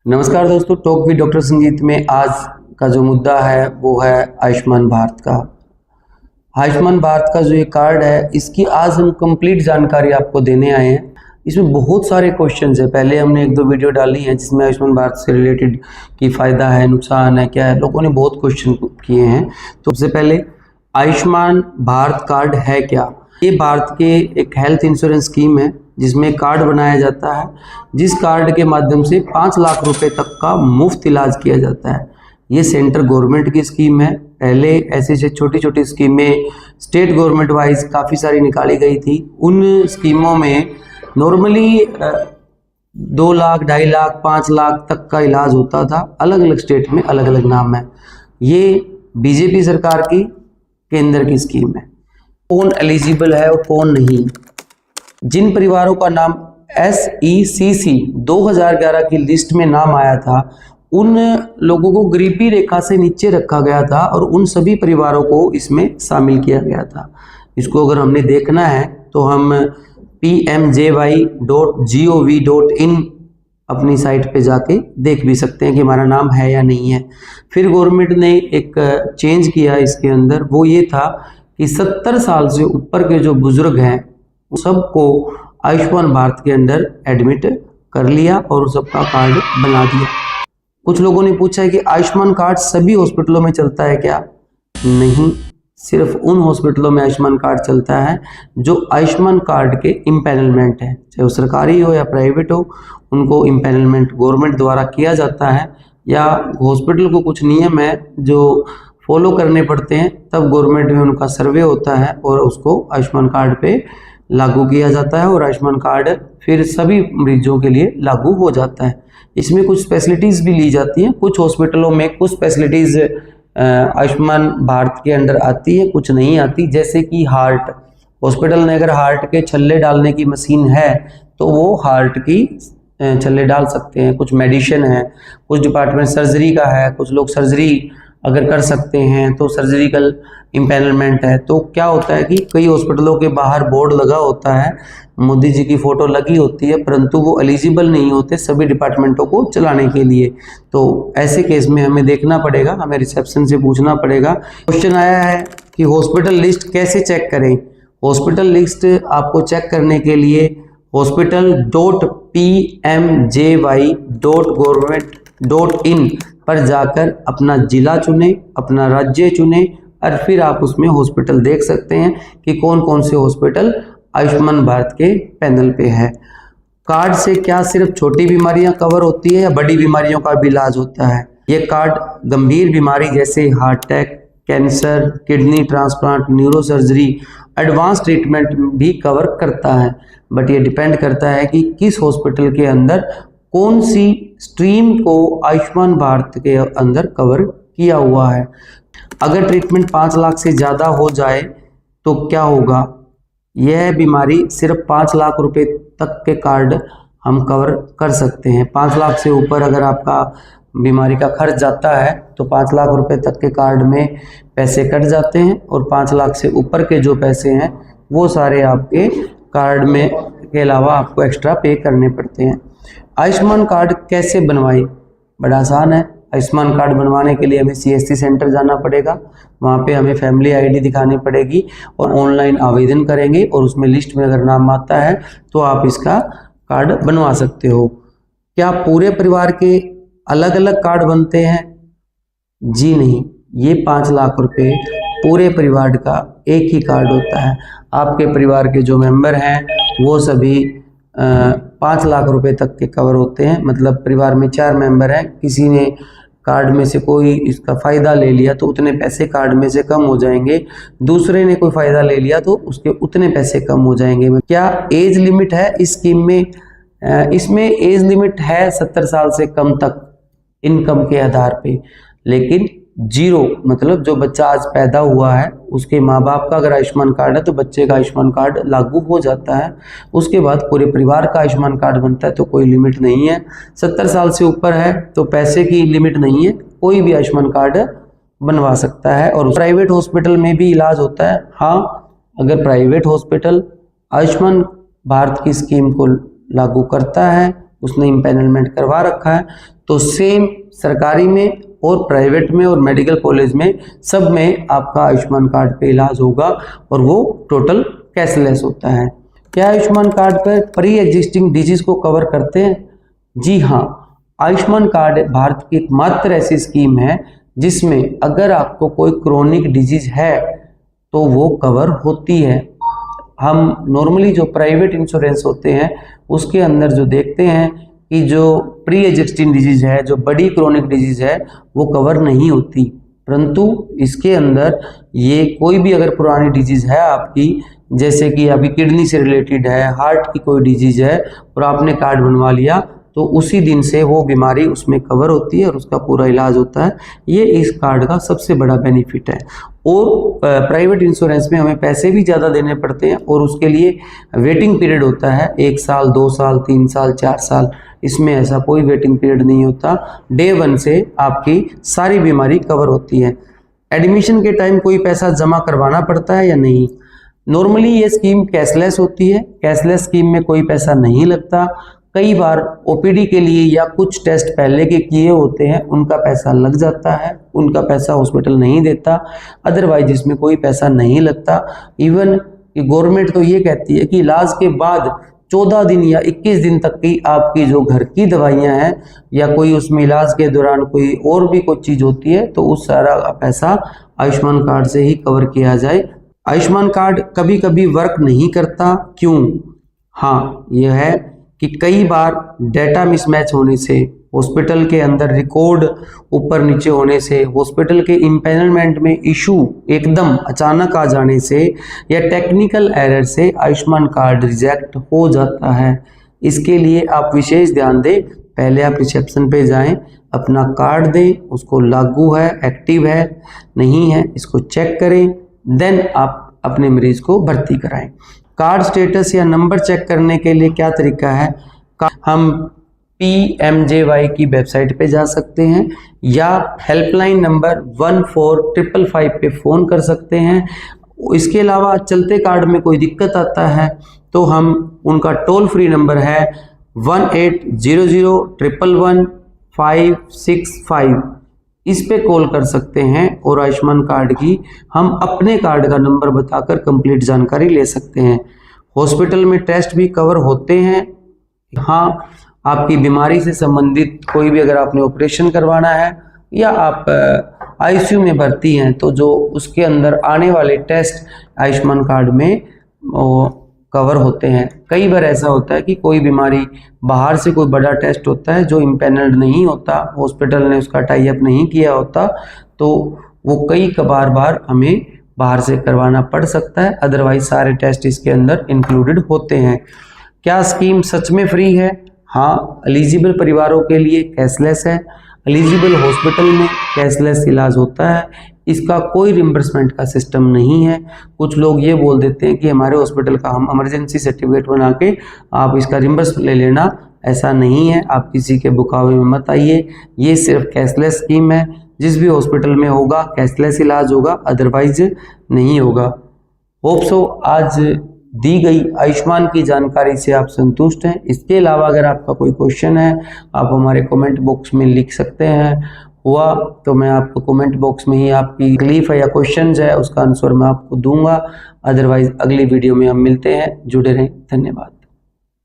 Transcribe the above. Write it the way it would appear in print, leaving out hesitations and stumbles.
नमस्कार दोस्तों, talk with doctor संगीत में आज का जो मुद्दा है वो है आयुष्मान भारत का। आयुष्मान भारत का जो ये कार्ड है, इसकी आज हम कंप्लीट जानकारी आपको देने आए हैं। इसमें बहुत सारे क्वेश्चंस है। पहले हमने एक दो वीडियो डाली है जिसमें आयुष्मान भारत से रिलेटेड की फ़ायदा है, नुकसान है, क्या है, लोगों ने बहुत क्वेश्चन किए हैं। तो सबसे पहले आयुष्मान भारत कार्ड है क्या? ये भारत के एक हेल्थ इंश्योरेंस स्कीम है जिसमें कार्ड बनाया जाता है, जिस कार्ड के माध्यम से 5 लाख रुपए तक का मुफ्त इलाज किया जाता है। ये सेंट्रल गवर्नमेंट की स्कीम है। पहले ऐसी छोटी छोटी स्कीमें स्टेट गवर्नमेंट वाइज काफ़ी सारी निकाली गई थी। उन स्कीमों में नॉर्मली 2 लाख, 2.5 लाख, 5 लाख तक का इलाज होता था। अलग अलग स्टेट में अलग अलग नाम है। ये बीजेपी सरकार की केंद्र की स्कीम है। कौन एलिजिबल है और कौन नहीं? जिन परिवारों का नाम SECC 2011 की लिस्ट में नाम आया था, उन लोगों को गरीबी रेखा से नीचे रखा गया था और उन सभी परिवारों को इसमें शामिल किया गया था। इसको अगर हमने देखना है तो हम pmjy.gov.in अपनी साइट पे जाके देख भी सकते हैं कि हमारा नाम है या नहीं है। फिर गवर्नमेंट ने एक चेंज किया इसके अंदर, वो ये था कि 70 साल से ऊपर के जो बुजुर्ग हैं सबको आयुष्मान भारत के अंदर एडमिट कर लिया और सबका कार्ड बना दिया। कुछ लोगों ने पूछा है कि आयुष्मान कार्ड सभी हॉस्पिटलों में चलता है क्या? नहीं, सिर्फ उन हॉस्पिटलों में आयुष्मान कार्ड चलता है जो आयुष्मान कार्ड के इम्पैनलमेंट है, चाहे वो सरकारी हो या प्राइवेट हो। उनको इम्पैनलमेंट गवर्नमेंट द्वारा किया जाता है, या हॉस्पिटल को कुछ नियम है जो फॉलो करने पड़ते हैं, तब गवर्नमेंट में उनका सर्वे होता है और उसको आयुष्मान कार्ड पे लागू किया जाता है और आयुष्मान कार्ड फिर सभी मरीजों के लिए लागू हो जाता है। इसमें कुछ फैसिलिटीज़ भी ली जाती हैं। कुछ हॉस्पिटलों में कुछ फैसिलिटीज़ आयुष्मान भारत के अंदर आती है, कुछ नहीं आती। जैसे कि हार्ट हॉस्पिटल में अगर हार्ट के छल्ले डालने की मशीन है तो वो हार्ट की छल्ले डाल सकते हैं। कुछ मेडिसिन है, कुछ डिपार्टमेंट सर्जरी का है, कुछ लोग सर्जरी अगर कर सकते हैं तो सर्जिकल इम्पैनलमेंट है। तो क्या होता है कि कई हॉस्पिटलों के बाहर बोर्ड लगा होता है, मोदी जी की फ़ोटो लगी होती है, परंतु वो एलिजिबल नहीं होते सभी डिपार्टमेंटों को चलाने के लिए। तो ऐसे केस में हमें देखना पड़ेगा, हमें रिसेप्शन से पूछना पड़ेगा। क्वेश्चन आया है कि हॉस्पिटल लिस्ट कैसे चेक करें? हॉस्पिटल लिस्ट आपको चेक करने के लिए hospital.pmjy.government.in पर जाकर अपना जिला चुने, अपना राज्य चुने और फिर आप उसमें हॉस्पिटल देख सकते हैं कि कौन कौन से हॉस्पिटल आयुष्मान भारत के पैनल पे है। कार्ड से क्या सिर्फ छोटी बीमारियां कवर होती है या बड़ी बीमारियों का भी इलाज होता है? ये कार्ड गंभीर बीमारी जैसे heart attack, cancer, kidney transplant, neuro surgery, advance treatment भी कवर करता है। बट ये डिपेंड करता है कि किस हॉस्पिटल के अंदर कौन सी स्ट्रीम को आयुष्मान भारत के अंदर कवर किया हुआ है। अगर ट्रीटमेंट 5 लाख से ज़्यादा हो जाए तो क्या होगा? यह बीमारी सिर्फ 5 लाख रुपए तक के कार्ड हम कवर कर सकते हैं। 5 लाख से ऊपर अगर आपका बीमारी का खर्च जाता है तो 5 लाख रुपए तक के कार्ड में पैसे कट जाते हैं और 5 लाख से ऊपर के जो पैसे हैं वो सारे आपके कार्ड में के अलावा आपको एक्स्ट्रा पे करने पड़ते हैं। आयुष्मान कार्ड कैसे बनवाएं? बड़ा आसान है। आयुष्मान कार्ड बनवाने के लिए हमें CSC सेंटर जाना पड़ेगा, वहाँ पे हमें फैमिली ID दिखानी पड़ेगी और ऑनलाइन आवेदन करेंगे और उसमें लिस्ट में अगर नाम आता है तो आप इसका कार्ड बनवा सकते हो। क्या पूरे परिवार के अलग अलग कार्ड बनते हैं? जी नहीं, ये 5 लाख रुपए पूरे परिवार का एक ही कार्ड होता है। आपके परिवार के जो मेंबर हैं वो सभी 5 लाख रुपए तक के कवर होते हैं। मतलब परिवार में 4 मेंबर हैं, किसी ने कार्ड में से कोई इसका फ़ायदा ले लिया तो उतने पैसे कार्ड में से कम हो जाएंगे, दूसरे ने कोई फ़ायदा ले लिया तो उसके उतने पैसे कम हो जाएंगे। क्या एज लिमिट है इस स्कीम में? इसमें एज लिमिट है 70 साल से कम तक इनकम के आधार पे, लेकिन 0 मतलब जो बच्चा आज पैदा हुआ है उसके माँ बाप का अगर आयुष्मान कार्ड है तो बच्चे का आयुष्मान कार्ड लागू हो जाता है। उसके बाद पूरे परिवार का आयुष्मान कार्ड बनता है तो कोई लिमिट नहीं है। 70 साल से ऊपर है तो पैसे की लिमिट नहीं है, कोई भी आयुष्मान कार्ड बनवा सकता है। और प्राइवेट हॉस्पिटल में भी इलाज होता है। हाँ, अगर प्राइवेट हॉस्पिटल आयुष्मान भारत की स्कीम को लागू करता है, उसने इम्पैनलमेंट करवा रखा है, तो सेम सरकारी में और प्राइवेट में और मेडिकल कॉलेज में सब में आपका आयुष्मान कार्ड पे इलाज होगा और वो टोटल कैशलेस होता है। क्या आयुष्मान कार्ड पर प्री एग्जिस्टिंग डिजीज को कवर करते हैं? जी हाँ, आयुष्मान कार्ड भारत की एकमात्र ऐसी स्कीम है जिसमें अगर आपको कोई क्रोनिक डिजीज है तो वो कवर होती है। हम नॉर्मली जो प्राइवेट इंश्योरेंस होते हैं उसके अंदर जो देखते हैं कि जो प्री एग्जिस्टिंग डिजीज है, जो बड़ी क्रोनिक डिजीज है, वो कवर नहीं होती, परंतु इसके अंदर ये कोई भी अगर पुरानी डिजीज है आपकी, जैसे कि अभी किडनी से रिलेटेड है, हार्ट की कोई डिजीज है और आपने कार्ड बनवा लिया तो उसी दिन से वो बीमारी उसमें कवर होती है और उसका पूरा इलाज होता है। ये इस कार्ड का सबसे बड़ा बेनिफिट है। और प्राइवेट इंश्योरेंस में हमें पैसे भी ज़्यादा देने पड़ते हैं और उसके लिए वेटिंग पीरियड होता है 1 साल, 2 साल, 3 साल, 4 साल। इसमें ऐसा कोई वेटिंग पीरियड नहीं होता। डे 1 से आपकी सारी बीमारी कवर होती है। एडमिशन के टाइम कोई पैसा जमा करवाना पड़ता है या नहीं? नॉर्मली ये स्कीम कैशलेस होती है। कैशलेस स्कीम में कोई पैसा नहीं लगता। कई बार ओपीडी के लिए या कुछ टेस्ट पहले के किए होते हैं उनका पैसा लग जाता है, उनका पैसा हॉस्पिटल नहीं देता, अदरवाइज इसमें कोई पैसा नहीं लगता। इवन गवर्नमेंट तो ये कहती है कि इलाज के बाद 14 दिन या 21 दिन तक की आपकी जो घर की दवाइयां हैं या कोई उसमें इलाज के दौरान कोई और भी कोई चीज़ होती है तो उस सारा पैसा आयुष्मान कार्ड से ही कवर किया जाए। आयुष्मान कार्ड कभी कभी वर्क नहीं करता, क्यों? हाँ, यह है कि कई बार डेटा मिसमैच होने से, हॉस्पिटल के अंदर रिकॉर्ड ऊपर नीचे होने से, हॉस्पिटल के इम्पैनलमेंट में इशू एकदम अचानक आ जाने से या टेक्निकल एरर से आयुष्मान कार्ड रिजेक्ट हो जाता है। इसके लिए आप विशेष ध्यान दें। पहले आप रिसेप्शन पे जाएं, अपना कार्ड दें, उसको लागू है, एक्टिव है, नहीं है, इसको चेक करें, देन आप अपने मरीज को भर्ती कराएं। कार्ड स्टेटस या नंबर चेक करने के लिए क्या तरीका है? हम PMJY की वेबसाइट पे जा सकते हैं या हेल्पलाइन नंबर 1455 पे फ़ोन कर सकते हैं। इसके अलावा चलते कार्ड में कोई दिक्कत आता है तो हम उनका टोल फ्री नंबर है 1800-111-565, इस पे कॉल कर सकते हैं और आयुष्मान कार्ड की हम अपने कार्ड का नंबर बताकर कंप्लीट जानकारी ले सकते हैं। हॉस्पिटल में टेस्ट भी कवर होते हैं। हाँ, आपकी बीमारी से संबंधित कोई भी अगर आपने ऑपरेशन करवाना है या आप ICU में भर्ती हैं तो जो उसके अंदर आने वाले टेस्ट आयुष्मान कार्ड में कवर होते हैं। कई बार ऐसा होता है कि कोई बीमारी बाहर से कोई बड़ा टेस्ट होता है जो इम्पैनल्ड नहीं होता, हॉस्पिटल ने उसका टाई अप नहीं किया होता, तो वो कई बार हमें बाहर से करवाना पड़ सकता है, अदरवाइज सारे टेस्ट इसके अंदर इंक्लूडेड होते हैं। क्या स्कीम सच में फ्री है? हाँ, एलिजिबल परिवारों के लिए कैशलेस है। एलिजिबल हॉस्पिटल में कैशलेस इलाज होता है। इसका कोई रिम्बर्समेंट का सिस्टम नहीं है। कुछ लोग ये बोल देते हैं कि हमारे हॉस्पिटल का हम इमरजेंसी सर्टिफिकेट बना के आप इसका रिम्बर्स ले लेना, ऐसा नहीं है। आप किसी के बुकावे में मत आइए। ये सिर्फ कैशलेस स्कीम है। जिस भी हॉस्पिटल में होगा कैशलेस इलाज होगा, अदरवाइज नहीं होगा। होप सो आज दी गई आयुष्मान की जानकारी से आप संतुष्ट हैं। इसके अलावा अगर आपका कोई क्वेश्चन है आप हमारे कमेंट बॉक्स में लिख सकते हैं। हुआ तो मैं आपको कमेंट बॉक्स में ही आपकी तकलीफ है या क्वेश्चन है उसका आंसर मैं आपको दूंगा। अदरवाइज अगली वीडियो में हम मिलते हैं। जुड़े रहें। धन्यवाद।